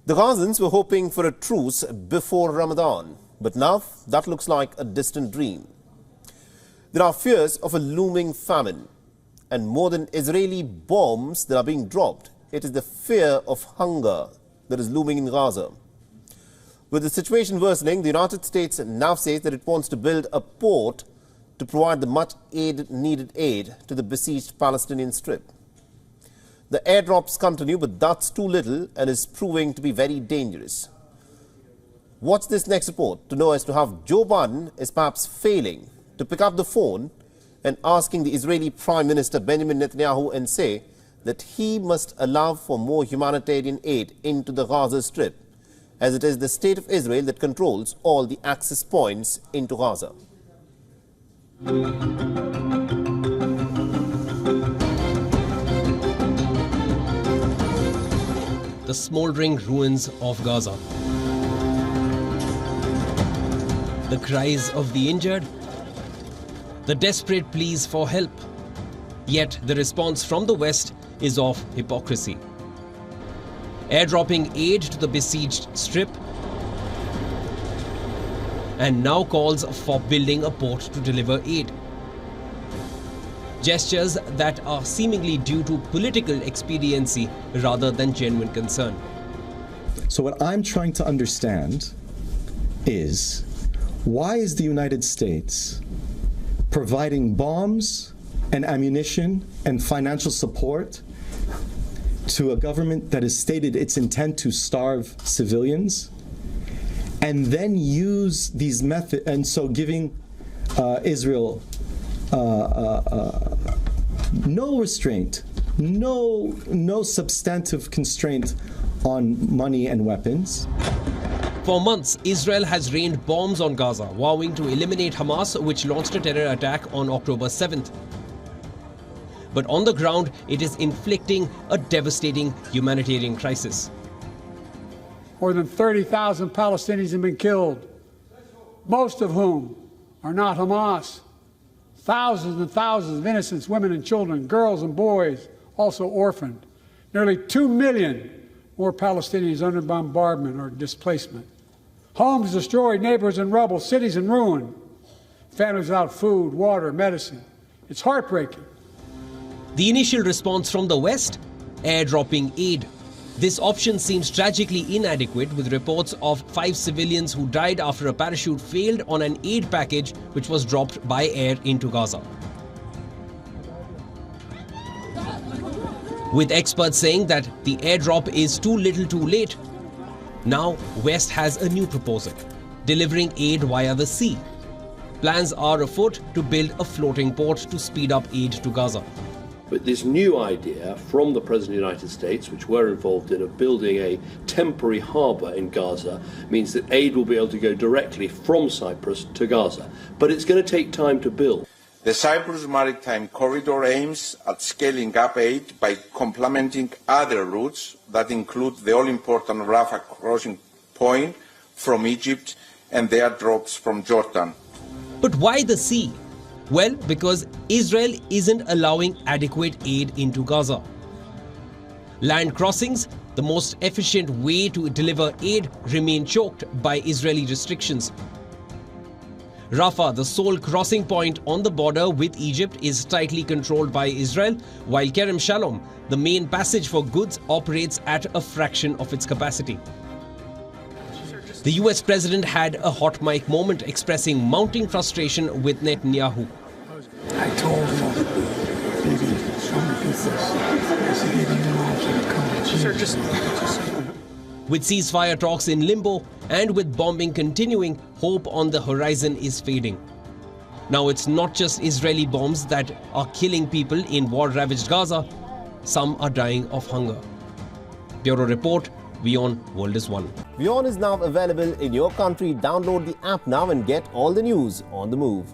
The Gazans were hoping for a truce before Ramadan, but now that looks like a distant dream. There are fears of a looming famine, and more than Israeli bombs that are being dropped, it is the fear of hunger that is looming in Gaza. With the situation worsening, the United States now says that it wants to build a port to provide the much needed aid to the besieged Palestinian Strip. The airdrops continue, but that's too little and is proving to be very dangerous. Watch this next report to know as to how Joe Biden is perhaps failing to pick up the phone and asking the Israeli Prime Minister Benjamin Netanyahu and say that he must allow for more humanitarian aid into the Gaza Strip, as it is the state of Israel that controls all the access points into Gaza. The smoldering ruins of Gaza. The cries of the injured. The desperate pleas for help. Yet the response from the West is of hypocrisy. Airdropping aid to the besieged Strip, and now calls for building a port to deliver aid. Gestures that are seemingly due to political expediency rather than genuine concern. So what I'm trying to understand is, why is the United States providing bombs and ammunition and financial support to a government that has stated its intent to starve civilians, and then use these methods, and so giving Israel no restraint, no substantive constraint on money and weapons. For months, Israel has rained bombs on Gaza, vowing to eliminate Hamas, which launched a terror attack on October 7th. But on the ground, it is inflicting a devastating humanitarian crisis. More than 30,000 Palestinians have been killed, most of whom are not Hamas. Thousands and thousands of innocents, women and children, girls and boys, also orphaned. Nearly 2 million more Palestinians under bombardment or displacement. Homes destroyed, neighborhoods in rubble, cities in ruin. Families without food, water, medicine. It's heartbreaking. The initial response from the West? Airdropping aid. This option seems tragically inadequate, with reports of 5 civilians who died after a parachute failed on an aid package which was dropped by air into Gaza. With experts saying that the airdrop is too little too late, now West has a new proposal, delivering aid via the sea. Plans are afoot to build a floating port to speed up aid to Gaza. But this new idea from the President of the United States, which we're involved in, of building a temporary harbour in Gaza, means that aid will be able to go directly from Cyprus to Gaza. But it's going to take time to build. The Cyprus Maritime Corridor aims at scaling up aid by complementing other routes that include the all-important Rafah crossing point from Egypt and the airdrops from Jordan. But why the sea? Well, because Israel isn't allowing adequate aid into Gaza. Land crossings, the most efficient way to deliver aid, remain choked by Israeli restrictions. Rafah, the sole crossing point on the border with Egypt, is tightly controlled by Israel, while Kerem Shalom, the main passage for goods, operates at a fraction of its capacity. The US president had a hot mic moment expressing mounting frustration with Netanyahu. I told him, baby, show me pieces. With ceasefire talks in limbo and with bombing continuing, hope on the horizon is fading. Now it's not just Israeli bombs that are killing people in war-ravaged Gaza. Some are dying of hunger. Bureau Report, WION World is One. WION is now available in your country. Download the app now and get all the news on the move.